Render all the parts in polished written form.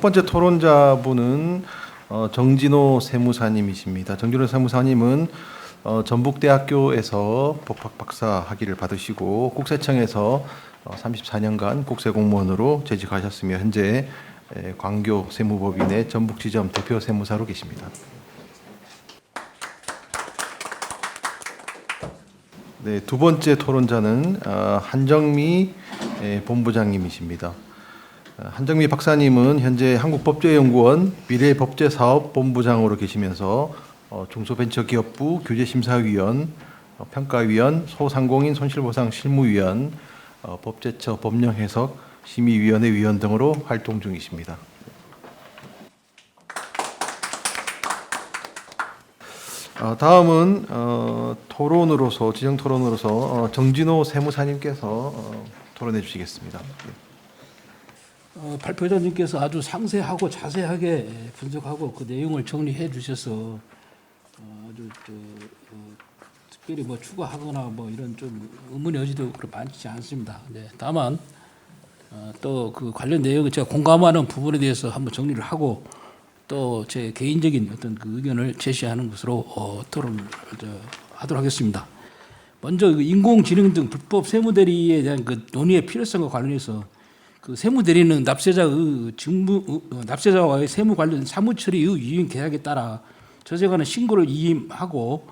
번째 토론자분은 정진호 세무사님이십니다. 정진호 세무사님은 전북대학교에서 법학 박사 학위를 받으시고 국세청에서 34년간 국세공무원으로 재직하셨으며 현재 광교 세무법인의 전북지점 대표 세무사로 계십니다. 네, 두 번째 토론자는 한정미 본부장님이십니다. 한정미 박사님은 현재 한국법제연구원 미래법제사업본부장으로 계시면서 중소벤처기업부 규제심사위원, 평가위원, 소상공인 손실보상 실무위원, 법제처 법령해석 심의위원회 위원 등으로 활동 중이십니다. 다음은 토론으로서 지정 토론으로서 정진호 세무사님께서 토론해 주시겠습니다. 발표자님께서 아주 상세하고 자세하게 분석하고 그 내용을 정리해 주셔서 아주 특별히 뭐 추가하거나 뭐 이런 좀 의문의 여지도 많지 않습니다. 네, 다만 또 그 관련 내용을 제가 공감하는 부분에 대해서 한번 정리를 하고 또 제 개인적인 어떤 그 의견을 제시하는 것으로 토론을 하도록 하겠습니다. 먼저 인공지능 등 불법 세무대리에 대한 그 논의의 필요성과 관련해서 그 세무대리는 납세자와의 세무 관련 사무처리의 유인 계약에 따라 조세에 관한 신고를 위임하고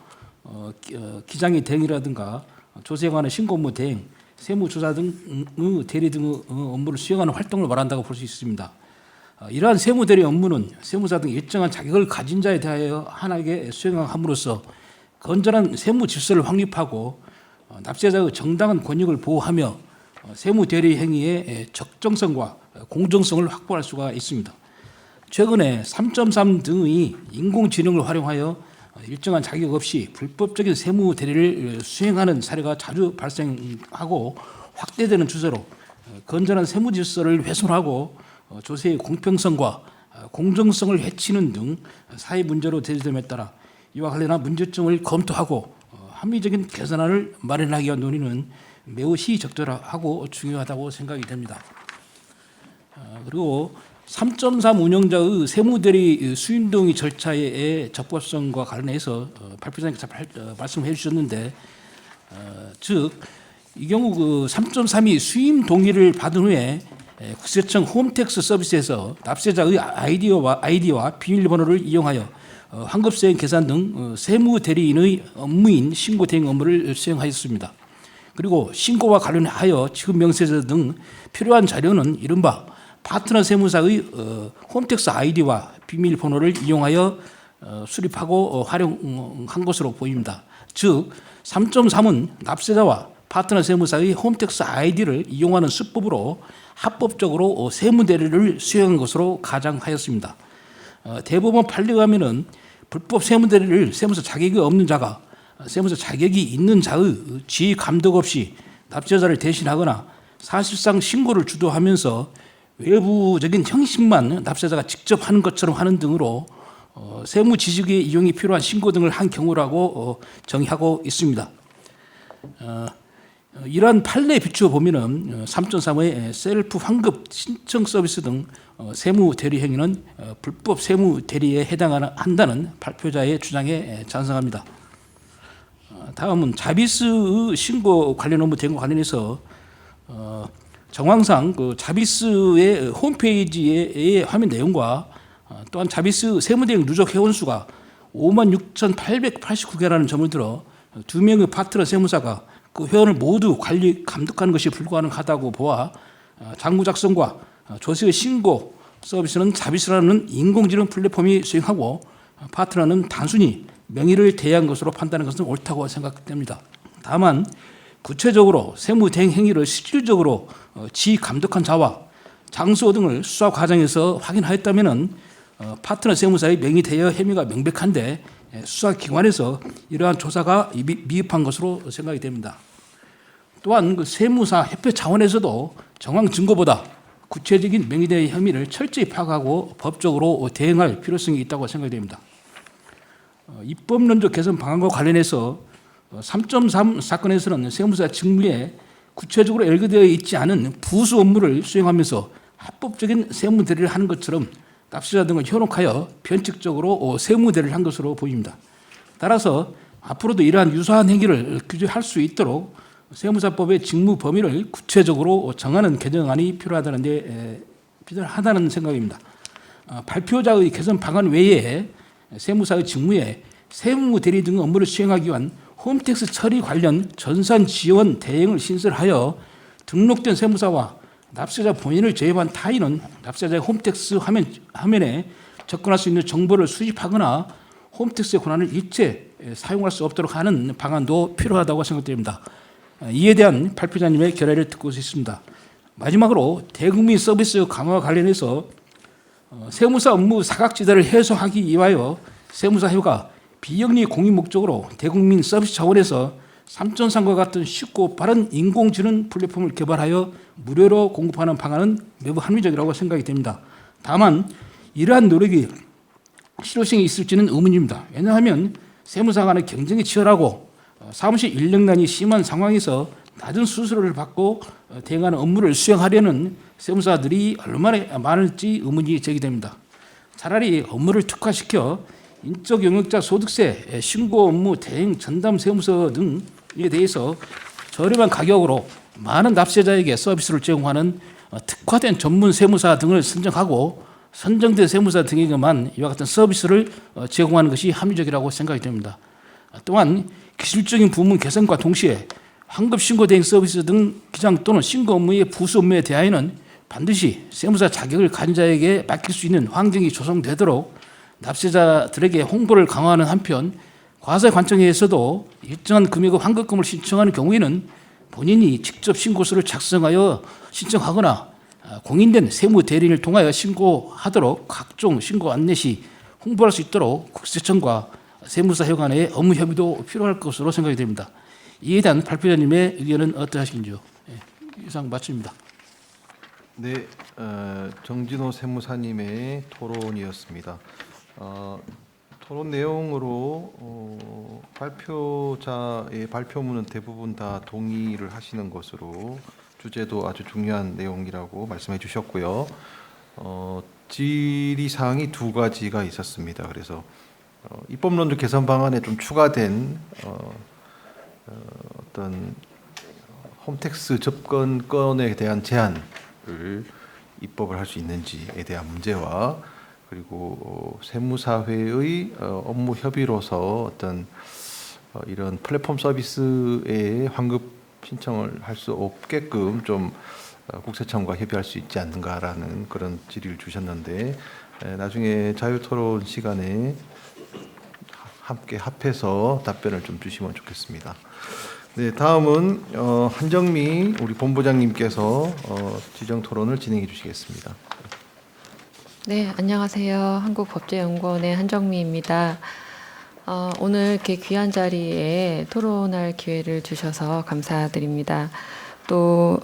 기장의 대행이라든가 조세에 관한 신고 업무 대행, 세무조사 등의 대리 등의 업무를 수행하는 활동을 말한다고 볼 수 있습니다. 이러한 세무대리 업무는 세무사 등 일정한 자격을 가진 자에 대하여 한하게 수행함으로써 건전한 세무 질서를 확립하고 납세자의 정당한 권익을 보호하며 세무대리 행위의 적정성과 공정성을 확보할 수가 있습니다. 최근에 3.3 등의 인공지능을 활용하여 일정한 자격 없이 불법적인 세무대리를 수행하는 사례가 자주 발생하고 확대되는 추세로 건전한 세무질서를 훼손하고 조세의 공평성과 공정성을 해치는 등 사회 문제로 대두됨에 따라 이와 관련한 문제점을 검토하고 합리적인 개선안을 마련하기 위한 논의는 매우 시적절하고 중요하다고 생각이 됩니다. 그리고 3.3 운영자의 세무대리 수임 동의 절차의 적법성과 관련해서 발표자님께서 말씀해 주셨는데, 즉 이 경우 그 3.3이 수임 동의를 받은 후에 국세청 홈택스 서비스에서 납세자의 아이디와 비밀번호를 이용하여 환급세액 계산 등 세무대리인의 업무인 신고 대행 업무를 수행하였습니다. 그리고 신고와 관련하여 지급 명세서 등 필요한 자료는 이른바 파트너 세무사의 홈택스 아이디와 비밀번호를 이용하여 수립하고 활용한 것으로 보입니다. 즉 3.3은 납세자와 파트너 세무사의 홈택스 아이디를 이용하는 수법으로 합법적으로 세무대리를 수행한 것으로 가장하였습니다. 대법원 판례에 의하면은 불법 세무대리를 세무사 자격이 없는 자가 세무사 자격이 있는 자의 지휘 감독 없이 납세자를 대신하거나 사실상 신고를 주도하면서 외부적인 형식만 납세자가 직접 하는 것처럼 하는 등으로 세무 지식의 이용이 필요한 신고 등을 한 경우라고 정의하고 있습니다. 이러한 판례에 비추어 보면은 3.3의 셀프 환급 신청 서비스 등 세무 대리 행위는 불법 세무 대리에 해당한다는 발표자의 주장에 찬성합니다. 다음은 자비스 신고 관련 업무 대행과 관련해서 정황상 그 자비스의 홈페이지의 화면 내용과 또한 자비스 세무대행 누적 회원수가 56,889개라는 점을 들어 두 명의 파트너 세무사가 그 회원을 모두 관리 감독하는 것이 불가능하다고 보아 장부 작성과 조세의 신고 서비스는 자비스라는 인공지능 플랫폼이 수행하고 파트너는 단순히 명의를 대여한 것으로 판단하는 것은 옳다고 생각됩니다. 다만 구체적으로 세무 대행 행위를 실질적으로 지휘 감독한 자와 장소 등을 수사 과정에서 확인하였다면은 파트너 세무사의 명의 대여 혐의가 명백한데 수사기관에서 이러한 조사가 미흡한 것으로 생각이 됩니다. 또한 그 세무사 협회 차원에서도 정황 증거보다 구체적인 명의 대여 혐의를 철저히 파악하고 법적으로 대응할 필요성이 있다고 생각이 됩니다. 입법론적 개선 방안과 관련해서 3.3 사건에서는 세무사 직무에 구체적으로 열거되어 있지 않은 부수 업무를 수행하면서 합법적인 세무 대리를 하는 것처럼 납세자 등을 현혹하여 변칙적으로 세무대리를 한 것으로 보입니다. 따라서 앞으로도 이러한 유사한 행위를 규제할 수 있도록 세무사법의 직무 범위를 구체적으로 정하는 개정안이 필요하다는 생각입니다. 발표자의 개선 방안 외에 세무사의 직무에 세무대리 등 업무를 수행하기 위한 홈택스 처리 관련 전산 지원 대행을 신설하여 등록된 세무사와 납세자 본인을 제외한 타인은 납세자의 홈택스 화면에 접근할 수 있는 정보를 수집하거나 홈택스의 권한을 일체 사용할 수 없도록 하는 방안도 필요하다고 생각됩니다. 이에 대한 발표자님의 결의를 듣고 있습니다. 마지막으로 대국민 서비스 강화와 관련해서 세무사 업무 사각지대를 해소하기 위하여 세무사회가 비영리 공익 목적으로 대국민 서비스 차원에서 삼천상과 같은 쉽고 빠른 인공지능 플랫폼을 개발하여 무료로 공급하는 방안은 매우 합리적이라고 생각이 됩니다. 다만 이러한 노력이 실효성이 있을지는 의문입니다. 왜냐하면 세무사 간의 경쟁이 치열하고 사무실 인력난이 심한 상황에서 낮은 수수료를 받고 대행하는 업무를 수행하려는 세무사들이 얼마나 많을지 의문이 제기됩니다. 차라리 업무를 특화시켜 인적 영역자 소득세, 신고 업무, 대행, 전담 세무서 등에 대해서 저렴한 가격으로 많은 납세자에게 서비스를 제공하는 특화된 전문 세무사 등을 선정하고 선정된 세무사 등에게만 이와 같은 서비스를 제공하는 것이 합리적이라고 생각이 됩니다. 또한 기술적인 부문 개선과 동시에 환급 신고 대행 서비스 등 기장 또는 신고 업무의 부수 업무에 대하여는 반드시 세무사 자격을 가진 자에게 맡길 수 있는 환경이 조성되도록 납세자들에게 홍보를 강화하는 한편 과세 관청에서도 일정한 금액의 환급금을 신청하는 경우에는 본인이 직접 신고서를 작성하여 신청하거나 공인된 세무 대리인을 통하여 신고하도록 각종 신고 안내 시 홍보할 수 있도록 국세청과 세무사회 간의 업무 협의도 필요할 것으로 생각이 됩니다. 이에 대한 발표자님의 의견은 어떠하신지요? 이상 마칩니다. 네, 정진호 세무사님의 토론이었습니다. 토론 내용으로 발표자의 발표문은 대부분 다 동의를 하시는 것으로 주제도 아주 중요한 내용이라고 말씀해 주셨고요. 질의사항이 두 가지가 있었습니다. 그래서 입법론적 개선 방안에 좀 추가된 어떤 홈택스 접근권에 대한 제한을 입법을 할 수 있는지에 대한 문제와 그리고 세무사회의 업무 협의로서 어떤 이런 플랫폼 서비스에 환급 신청을 할 수 없게끔 좀 국세청과 협의할 수 있지 않는가라는 그런 질의를 주셨는데 나중에 자유토론 시간에 함께 합해서 답변을 좀 주시면 좋겠습니다. 네, 다음은 한정미 우리 본부장님께서 지정 토론을 진행해 주시겠습니다. 네, 안녕하세요. 한국법제연구원의 한정미입니다. 오늘 이렇게 귀한 자리에 토론할 기회를 주셔서 감사드립니다. 또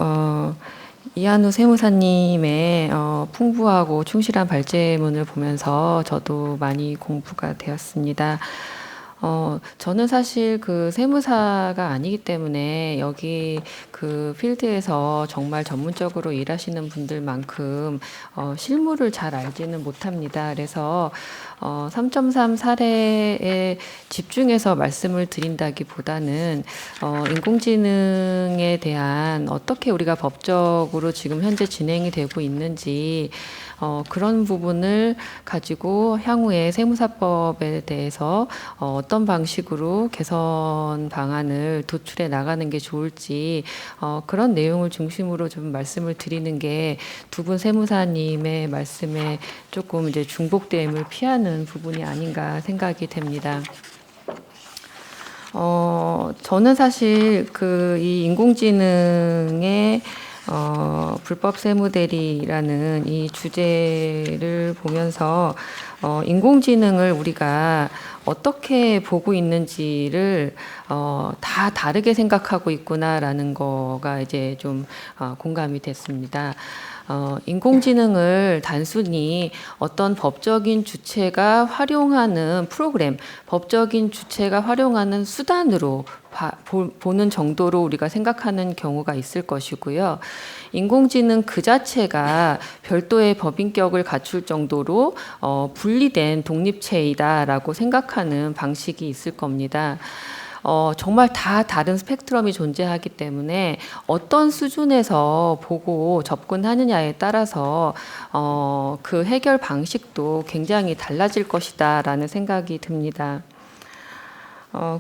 이한우 세무사님의 풍부하고 충실한 발제문을 보면서 저도 많이 공부가 되었습니다. 저는 사실 그 세무사가 아니기 때문에 여기 그 필드에서 정말 전문적으로 일하시는 분들만큼 실무를 잘 알지는 못합니다. 그래서 3.3 사례에 집중해서 말씀을 드린다기보다는 인공지능에 대한 어떻게 우리가 법적으로 지금 현재 진행이 되고 있는지 그런 부분을 가지고 향후에 세무사법에 대해서 어떤 방식으로 개선 방안을 도출해 나가는 게 좋을지 그런 내용을 중심으로 좀 말씀을 드리는 게 두 분 세무사님의 말씀에 조금 이제 중복됨을 피하는 부분이 아닌가 생각이 됩니다. 저는 사실 이 인공지능의 불법 세무대리라는 이 주제를 보면서 인공지능을 우리가 어떻게 보고 있는지를 다 다르게 생각하고 있구나라는 거가 이제 좀 공감이 됐습니다. 인공지능을 단순히 어떤 법적인 주체가 활용하는 프로그램, 법적인 주체가 활용하는 수단으로 보는 정도로 우리가 생각하는 경우가 있을 것이고요. 인공지능 그 자체가 별도의 법인격을 갖출 정도로 분리된 독립체이다라고 생각하는 방식이 있을 겁니다. 정말 다 다른 스펙트럼이 존재하기 때문에 어떤 수준에서 보고 접근하느냐에 따라서 그 해결 방식도 굉장히 달라질 것이다라는 생각이 듭니다.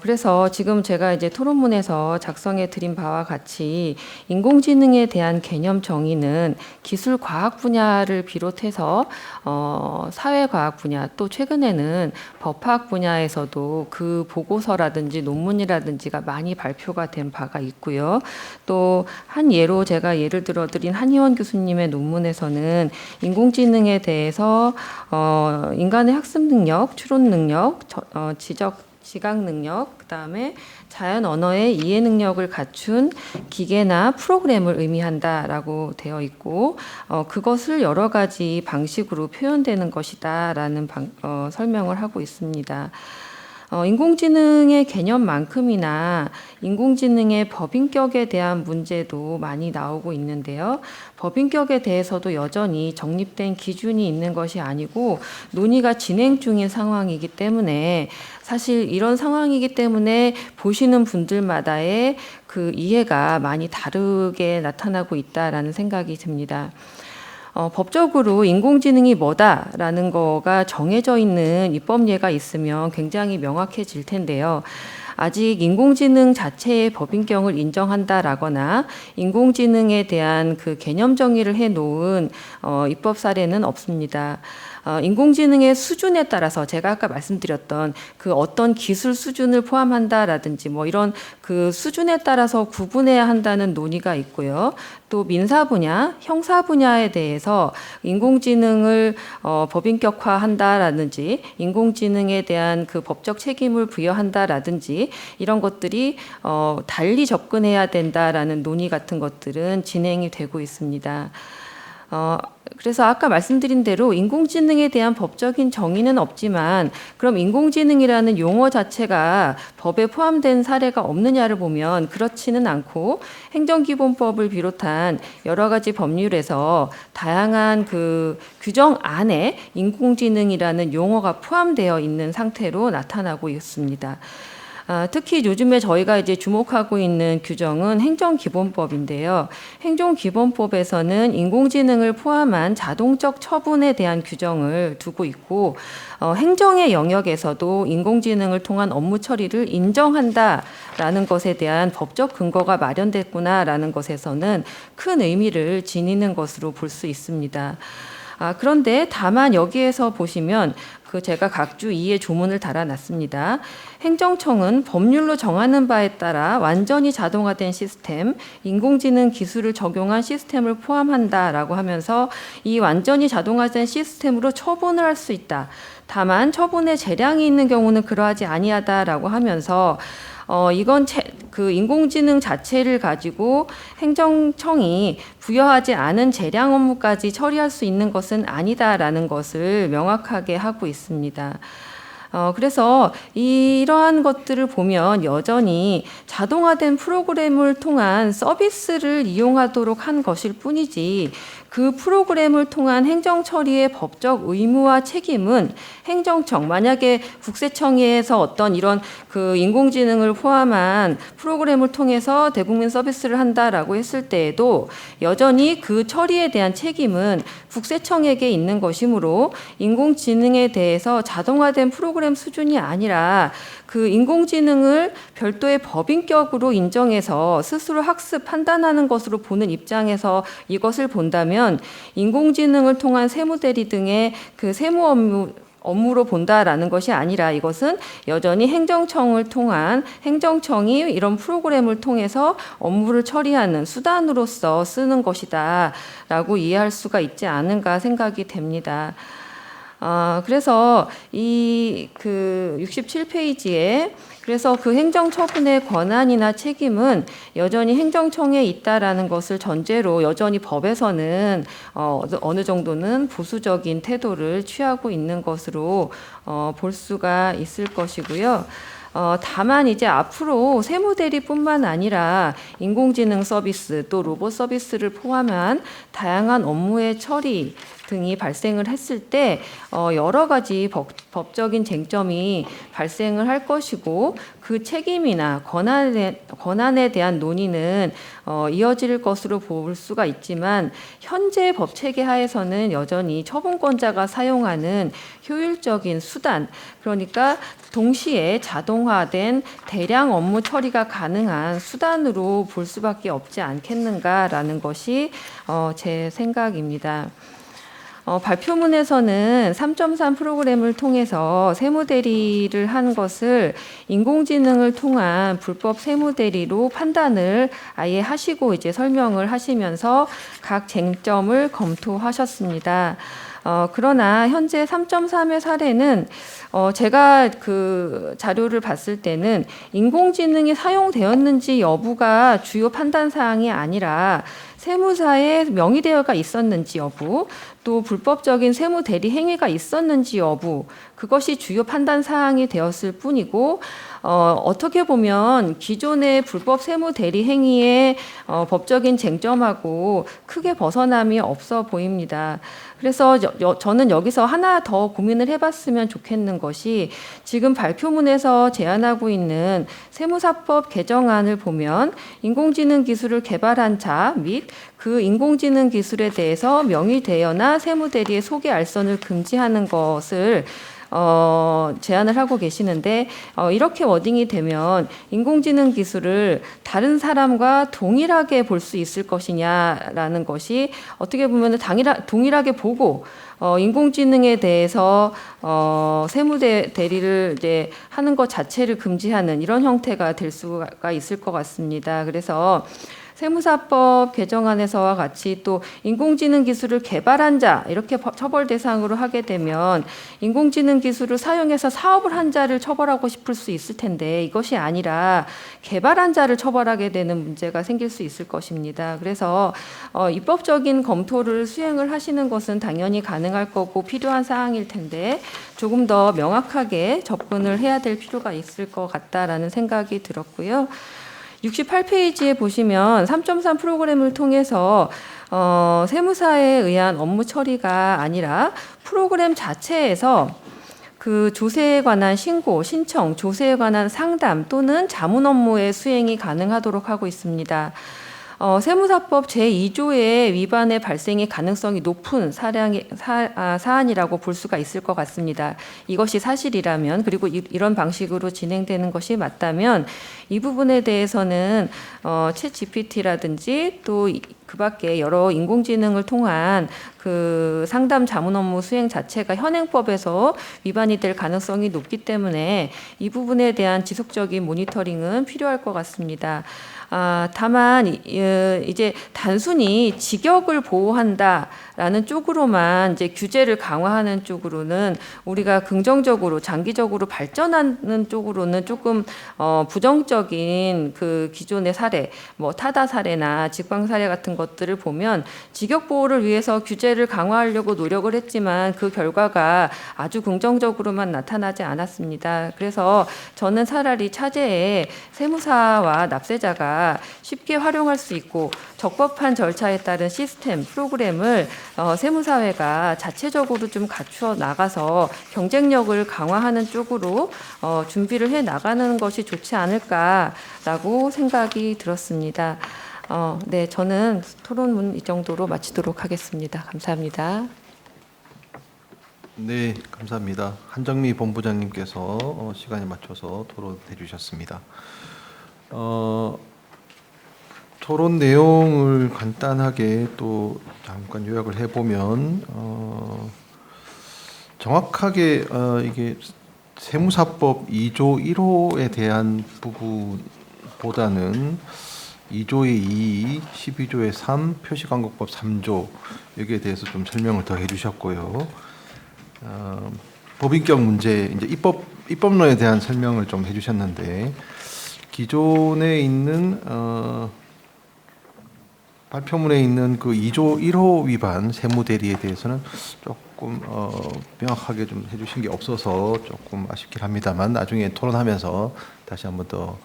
그래서 지금 제가 이제 토론문에서 작성해 드린 바와 같이 인공지능에 대한 개념 정의는 기술 과학 분야를 비롯해서 사회과학 분야, 또 최근에는 법학 분야에서도 그 보고서라든지 논문이라든지가 많이 발표가 된 바가 있고요. 또 한 예로 제가 예를 들어 드린 한희원 교수님의 논문에서는 인공지능에 대해서 인간의 학습 능력, 추론 능력, 지각 능력, 그다음에 자연 언어의 이해 능력을 갖춘 기계나 프로그램을 의미한다라고 되어 있고 그것을 여러 가지 방식으로 표현되는 것이다라는 설명을 하고 있습니다. 인공지능의 개념만큼이나 인공지능의 법인격에 대한 문제도 많이 나오고 있는데요. 법인격에 대해서도 여전히 정립된 기준이 있는 것이 아니고 논의가 진행 중인 상황이기 때문에 사실 이런 상황이기 때문에 보시는 분들마다의 그 이해가 많이 다르게 나타나고 있다라는 생각이 듭니다. 법적으로 인공지능이 뭐다라는 거가 정해져 있는 입법예가 있으면 굉장히 명확해질 텐데요. 아직 인공지능 자체의 법인격을 인정한다라거나 인공지능에 대한 그 개념 정의를 해놓은 입법 사례는 없습니다. 인공지능의 수준에 따라서 제가 아까 말씀드렸던 그 어떤 기술 수준을 포함한다라든지 뭐 이런 그 수준에 따라서 구분해야 한다는 논의가 있고요. 또 민사 분야, 형사 분야에 대해서 인공지능을 법인격화한다라든지 인공지능에 대한 그 법적 책임을 부여한다라든지 이런 것들이 달리 접근해야 된다라는 논의 같은 것들은 진행이 되고 있습니다. 그래서 아까 말씀드린 대로 인공지능에 대한 법적인 정의는 없지만 그럼 인공지능이라는 용어 자체가 법에 포함된 사례가 없느냐를 보면 그렇지는 않고 행정기본법을 비롯한 여러 가지 법률에서 다양한 그 규정 안에 인공지능이라는 용어가 포함되어 있는 상태로 나타나고 있습니다. 특히 요즘에 저희가 이제 주목하고 있는 규정은 행정기본법인데요. 행정기본법에서는 인공지능을 포함한 자동적 처분에 대한 규정을 두고 있고 행정의 영역에서도 인공지능을 통한 업무 처리를 인정한다라는 것에 대한 법적 근거가 마련됐구나라는 것에서는 큰 의미를 지니는 것으로 볼 수 있습니다. 그런데 다만 여기에서 보시면 그 제가 각주 2의 조문을 달아놨습니다. 행정청은 법률로 정하는 바에 따라 완전히 자동화된 시스템, 인공지능 기술을 적용한 시스템을 포함한다라고 하면서 이 완전히 자동화된 시스템으로 처분을 할 수 있다. 다만 처분에 재량이 있는 경우는 그러하지 아니하다라고 하면서 이건 그 인공지능 자체를 가지고 행정청이 부여하지 않은 재량 업무까지 처리할 수 있는 것은 아니다라는 것을 명확하게 하고 있습니다. 그래서 이러한 것들을 보면 여전히 자동화된 프로그램을 통한 서비스를 이용하도록 한 것일 뿐이지 그 프로그램을 통한 행정 처리의 법적 의무와 책임은 행정청, 만약에 국세청에서 어떤 이런 그 인공지능을 포함한 프로그램을 통해서 대국민 서비스를 한다라고 했을 때에도 여전히 그 처리에 대한 책임은 국세청에게 있는 것이므로 인공지능에 대해서 자동화된 프로그램 수준이 아니라 그 인공지능을 별도의 법인격으로 인정해서 스스로 학습, 판단하는 것으로 보는 입장에서 이것을 본다면 인공지능을 통한 세무대리 등의 그 세무 업무로 본다라는 것이 아니라 이것은 여전히 행정청을 통한 행정청이 이런 프로그램을 통해서 업무를 처리하는 수단으로서 쓰는 것이다 라고 이해할 수가 있지 않은가 생각이 됩니다. 그래서 이 그 67페이지에 그래서 그 행정처분의 권한이나 책임은 여전히 행정청에 있다라는 것을 전제로 여전히 법에서는 어느 정도는 보수적인 태도를 취하고 있는 것으로 볼 수가 있을 것이고요. 다만 이제 앞으로 세무대리뿐만 아니라 인공지능 서비스 또 로봇 서비스를 포함한 다양한 업무의 처리 등이 발생을 했을 때 여러 가지 법적인 쟁점이 발생을 할 것이고 그 책임이나 권한에 대한 논의는 이어질 것으로 볼 수가 있지만 현재 법 체계 하에서는 여전히 처분권자가 사용하는 효율적인 수단, 그러니까 동시에 자동화된 대량 업무 처리가 가능한 수단으로 볼 수밖에 없지 않겠는가라는 것이 제 생각입니다. 발표문에서는 3.3 프로그램을 통해서 세무대리를 한 것을 인공지능을 통한 불법 세무대리로 판단을 아예 하시고 이제 설명을 하시면서 각 쟁점을 검토하셨습니다. 그러나 현재 3.3의 사례는 제가 그 자료를 봤을 때는 인공지능이 사용되었는지 여부가 주요 판단 사항이 아니라 세무사에 명의대여가 있었는지 여부, 또 불법적인 세무 대리 행위가 있었는지 여부, 그것이 주요 판단 사항이 되었을 뿐이고 어떻게 보면 기존의 불법 세무 대리 행위의 법적인 쟁점하고 크게 벗어남이 없어 보입니다. 그래서 저는 여기서 하나 더 고민을 해봤으면 좋겠는 것이 지금 발표문에서 제안하고 있는 세무사법 개정안을 보면 인공지능 기술을 개발한 자 및 그 인공지능 기술에 대해서 명의대여나 세무대리의 소개 알선을 금지하는 것을 제안을 하고 계시는데 이렇게 워딩이 되면 인공지능 기술을 다른 사람과 동일하게 볼 수 있을 것이냐라는 것이 어떻게 보면 동일하게 보고 인공지능에 대해서 세무대리를 이제 하는 것 자체를 금지하는 이런 형태가 될 수가 있을 것 같습니다. 그래서 세무사법 개정안에서와 같이 또 인공지능 기술을 개발한 자 이렇게 처벌 대상으로 하게 되면 인공지능 기술을 사용해서 사업을 한 자를 처벌하고 싶을 수 있을 텐데 이것이 아니라 개발한 자를 처벌하게 되는 문제가 생길 수 있을 것입니다. 그래서 입법적인 검토를 수행을 하시는 것은 당연히 가능할 거고 필요한 사항일 텐데 조금 더 명확하게 접근을 해야 될 필요가 있을 것 같다라는 생각이 들었고요. 68페이지에 보시면 3.3 프로그램을 통해서 세무사에 의한 업무 처리가 아니라 프로그램 자체에서 그 조세에 관한 신고, 신청, 조세에 관한 상담 또는 자문 업무의 수행이 가능하도록 하고 있습니다. 세무사법 제2조의 위반의 발생의 가능성이 높은 사안이라고 볼 수가 있을 것 같습니다. 이것이 사실이라면 그리고 이런 방식으로 진행되는 것이 맞다면 이 부분에 대해서는 챗 GPT라든지 또 그 밖에 여러 인공지능을 통한 그 상담 자문 업무 수행 자체가 현행법에서 위반이 될 가능성이 높기 때문에 이 부분에 대한 지속적인 모니터링은 필요할 것 같습니다. 다만 이제 단순히 직역을 보호한다라는 쪽으로만 이제 규제를 강화하는 쪽으로는 우리가 긍정적으로 장기적으로 발전하는 쪽으로는 조금 부정적인 그 기존의 사례, 뭐 타다 사례나 직방 사례 같은 것들을 보면 직역 보호를 위해서 규제를 강화하려고 노력을 했지만 그 결과가 아주 긍정적으로만 나타나지 않았습니다. 그래서 저는 차라리 차제에 세무사와 납세자가 쉽게 활용할 수 있고 적법한 절차에 따른 시스템, 프로그램을 세무사회가 자체적으로 좀 갖추어 나가서 경쟁력을 강화하는 쪽으로 준비를 해 나가는 것이 좋지 않을까라고 생각이 들었습니다. 네, 저는 토론문 이 정도로 마치도록 하겠습니다. 감사합니다. 네, 감사합니다. 한정미 본부장님께서 시간에 맞춰서 토론해 주셨습니다. 토론 내용을 간단하게 또 잠깐 요약을 해보면 정확하게 이게 세무사법 2조 1호에 대한 부분보다는 2조의 2, 12조의 3, 표시광고법 3조 여기에 대해서 좀 설명을 더 해주셨고요. 법인격 문제, 이제 입법 입법론에 대한 설명을 좀 해주셨는데 기존에 있는 발표문에 있는 그 2조 1호 위반 세무대리에 대해서는 조금 명확하게 좀 해주신 게 없어서 조금 아쉽긴 합니다만 나중에 토론하면서 다시 한번 더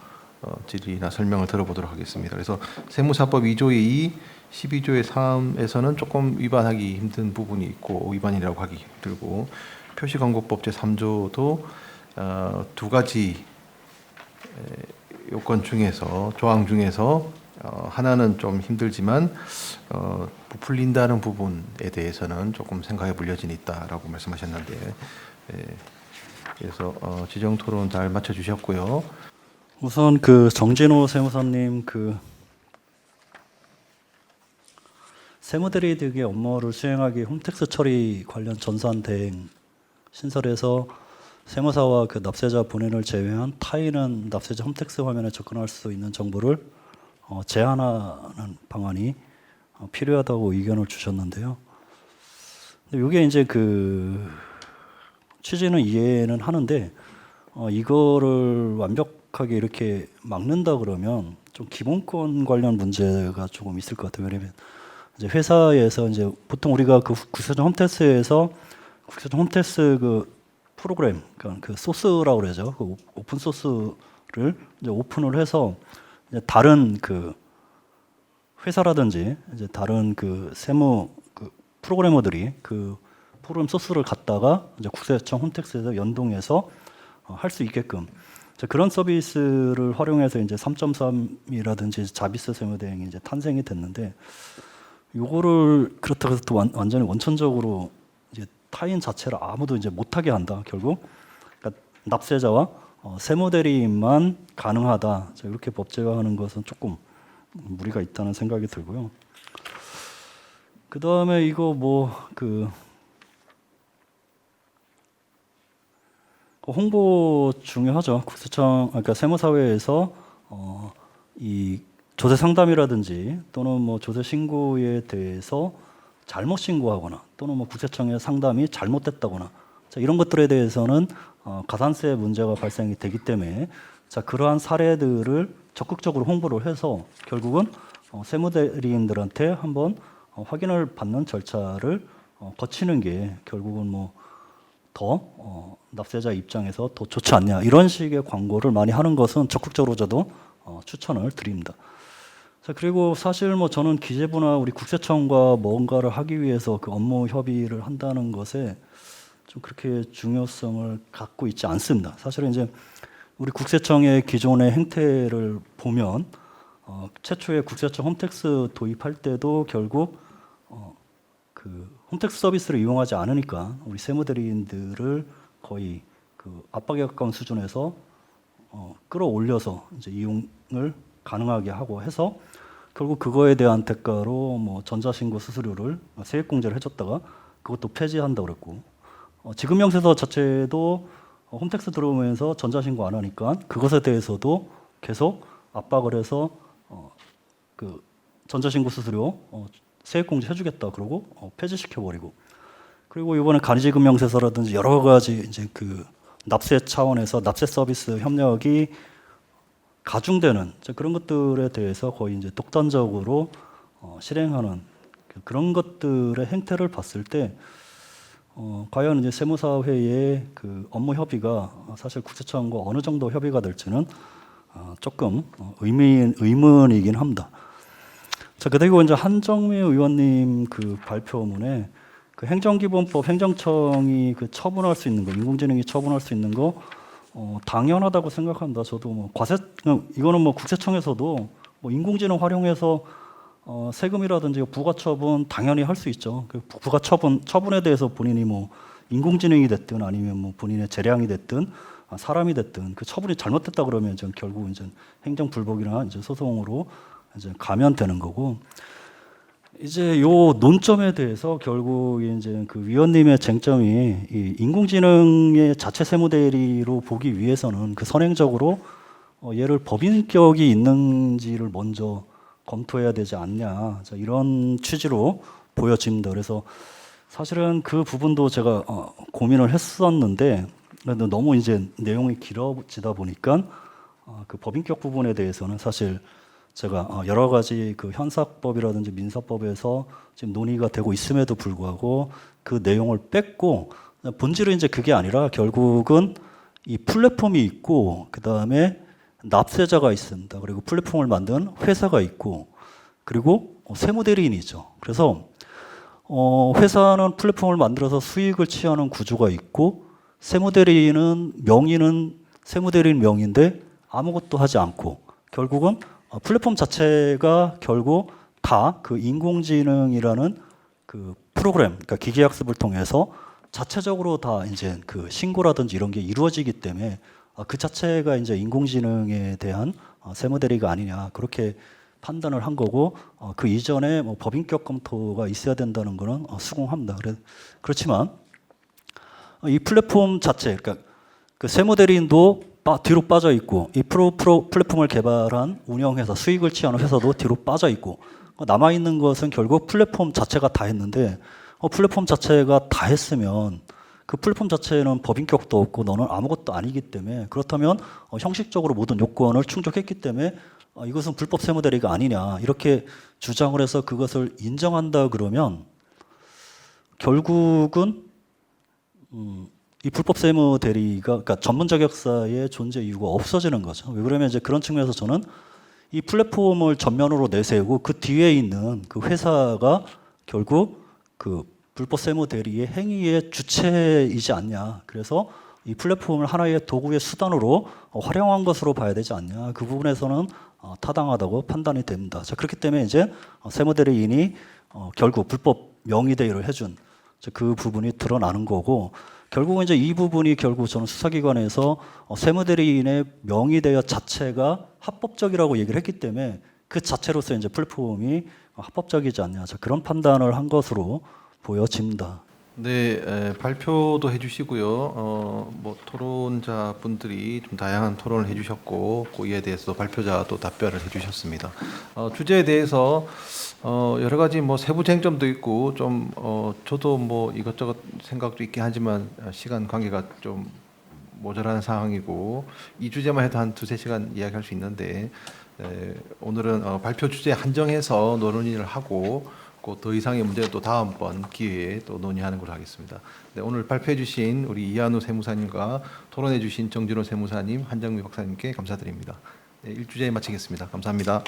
질의나 설명을 들어보도록 하겠습니다. 그래서 세무사법 2조의 2, 12조의 3에서는 조금 위반하기 힘든 부분이 있고 위반이라고 하기 힘들고 표시광고법 제3조도 두 가지 요건 중에서 조항 중에서 하나는 좀 힘들지만 부풀린다는 부분에 대해서는 조금 생각해 볼 여지는 있다라고 말씀하셨는데 그래서 지정 토론 잘 맞춰 주셨고요. 우선 그 정진호 세무사님 그 세무대리 등의 업무를 수행하기 홈택스 처리 관련 전산 대행 신설에서 세무사와 그 납세자 본인을 제외한 타인은 납세자 홈택스 화면에 접근할 수 있는 정보를 제한하는 방안이 필요하다고 의견을 주셨는데요. 근데 이게 이제 그 취지는 이해는 하는데 이거를 완벽하게 이렇게 막는다 그러면 좀 기본권 관련 문제가 조금 있을 것 같아요. 왜냐면 이제 회사에서 이제 보통 우리가 그 국세청 홈택스에서 국세청 홈택스 그 프로그램, 그러니까 그 소스라고 그러죠. 그 오픈 소스를 이제 오픈을 해서 이제 다른 그 회사라든지 이제 다른 그 세무 그 프로그래머들이 그 프로그램 소스를 갖다가 이제 국세청 홈택스에서 연동해서 할 수 있게끔 그런 서비스를 활용해서 이제 3.3이라든지 자비스 세무 대행이 이제 탄생이 됐는데 요거를 그렇다고 해서 또 완전히 원천적으로 이제 타인 자체를 아무도 이제 못하게 한다. 결국 그러니까 납세자와 세무 대리인만 가능하다. 이렇게 법제화하는 것은 조금 무리가 있다는 생각이 들고요. 그 다음에 이거 홍보 중요하죠. 국세청 그러니까 세무사회에서 이 조세 상담이라든지 또는 뭐 조세 신고에 대해서 잘못 신고하거나 또는 뭐 국세청의 상담이 잘못됐다거나 이런 것들에 대해서는 가산세 문제가 발생이 되기 때문에 그러한 사례들을 적극적으로 홍보를 해서 결국은 세무대리인들한테 한번 확인을 받는 절차를 거치는 게 결국은 더 납세자 입장에서 더 좋지 않냐 이런 식의 광고를 많이 하는 것은 적극적으로 저도 추천을 드립니다. 그리고 사실 저는 기재부나 우리 국세청과 뭔가를 하기 위해서 그 업무 협의를 한다는 것에 좀 그렇게 중요성을 갖고 있지 않습니다. 사실은 이제 우리 국세청의 기존의 행태를 보면 최초에 국세청 홈택스 도입할 때도 결국 그 홈택스 서비스를 이용하지 않으니까 우리 세무대리인들을 거의 그 압박에 가까운 수준에서 끌어올려서 이제 이용을 가능하게 하고 해서 결국 그거에 대한 대가로 전자신고 수수료를 세액공제를 해줬다가 그것도 폐지한다고 그랬고 지급 명세서 자체도 홈택스 들어오면서 전자신고 안 하니까 그것에 대해서도 계속 압박을 해서 그 전자신고 수수료 세액공제 해주겠다 그러고 폐지시켜버리고 그리고 이번에 간이지급 명세서라든지 여러 가지 이제 그 납세 차원에서 납세 서비스 협력이 가중되는 그런 것들에 대해서 거의 이제 독단적으로 실행하는 그런 것들의 행태를 봤을 때 과연 이제 세무사회의 그 업무 협의가 사실 국세청과 어느 정도 협의가 될지는 조금 의문이긴 합니다. 그리고 이제 한정미 의원님 그 발표문에 그 행정기본법 행정청이 그 처분할 수 있는 거, 인공지능이 처분할 수 있는 거 당연하다고 생각합니다. 저도 이거는 국세청에서도 인공지능 활용해서 세금이라든지 부가처분 당연히 할 수 있죠. 그 부가처분에 대해서 본인이 인공지능이 됐든 아니면 본인의 재량이 됐든 사람이 됐든 그 처분이 잘못됐다 그러면 결국 이제 행정불복이나 이제 소송으로 이제 가면 되는 거고. 이제 요 논점에 대해서 결국 이제 그 위원님의 쟁점이 이 인공지능의 자체 세무대리로 보기 위해서는 그 선행적으로 얘를 법인격이 있는지를 먼저 검토해야 되지 않냐 이런 취지로 보여집니다. 그래서 사실은 그 부분도 제가 고민을 했었는데 그런데 너무 이제 내용이 길어지다 보니까 그 법인격 부분에 대해서는 사실 제가 여러 가지 그 현사법이라든지 민사법에서 지금 논의가 되고 있음에도 불구하고 그 내용을 뺐고 본질은 이제 그게 아니라 결국은 이 플랫폼이 있고 그 다음에 납세자가 있습니다. 그리고 플랫폼을 만든 회사가 있고 그리고 세무대리인이죠. 그래서 회사는 플랫폼을 만들어서 수익을 취하는 구조가 있고 세무대리인은 명의는 세무대리인 명의인데 아무것도 하지 않고 결국은 플랫폼 자체가 결국 다 그 인공지능이라는 그 프로그램, 그러니까 기계학습을 통해서 자체적으로 다 이제 그 신고라든지 이런 게 이루어지기 때문에 그 자체가 이제 인공지능에 대한 세무대리가 아니냐 그렇게 판단을 한 거고 그 이전에 뭐 법인격 검토가 있어야 된다는 거는 수긍합니다. 그렇지만 이 플랫폼 자체, 그러니까 그 세무대리인도 뒤로 빠져 있고 이 플랫폼을 개발한 운영회사, 수익을 취하는 회사도 뒤로 빠져 있고 남아 있는 것은 결국 플랫폼 자체가 다 했는데 플랫폼 자체가 다 했으면 그 플랫폼 자체는 법인격도 없고 너는 아무것도 아니기 때문에 그렇다면 형식적으로 모든 요건을 충족했기 때문에 이것은 불법 세무대리가 아니냐 이렇게 주장을 해서 그것을 인정한다 그러면 결국은 이 불법 세무대리가 그러니까 전문 자격사의 존재 이유가 없어지는 거죠. 왜 그러면 이제 그런 측면에서 저는 이 플랫폼을 전면으로 내세우고 그 뒤에 있는 그 회사가 결국 그 불법 세무대리의 행위의 주체이지 않냐. 그래서 이 플랫폼을 하나의 도구의 수단으로 활용한 것으로 봐야 되지 않냐. 그 부분에서는 타당하다고 판단이 됩니다. 자, 그렇기 때문에 이제 세무대리인이 결국 불법 명의대리를 해준 그 부분이 드러나는 거고 결국은 이제 이 부분이 결국 저는 수사기관에서 세무대리인의 명의대여 자체가 합법적이라고 얘기를 했기 때문에 그 자체로서 이제 플랫폼이 합법적이지 않냐. 자, 그런 판단을 한 것으로 보여집니다. 네, 발표도 해주시고요. 뭐 토론자 분들이 좀 다양한 토론을 해주셨고, 이에 대해서 발표자도 답변을 해주셨습니다. 주제에 대해서 여러 가지 뭐 세부 쟁점도 있고 좀 저도 뭐 이것저것 생각도 있긴 하지만 시간 관계가 좀 모자란 상황이고 이 주제만 해도 한 2-3시간 이야기할 수 있는데 오늘은 발표 주제 한정해서 논의를 하고 더 이상의 문제는 또 다음번 기회에 또 논의하는 걸로 하겠습니다. 네, 오늘 발표해 주신 우리 이한우 세무사님과 토론해 주신 정진호 세무사님, 한정미 박사님께 감사드립니다. 네, 1주제 마치겠습니다. 감사합니다.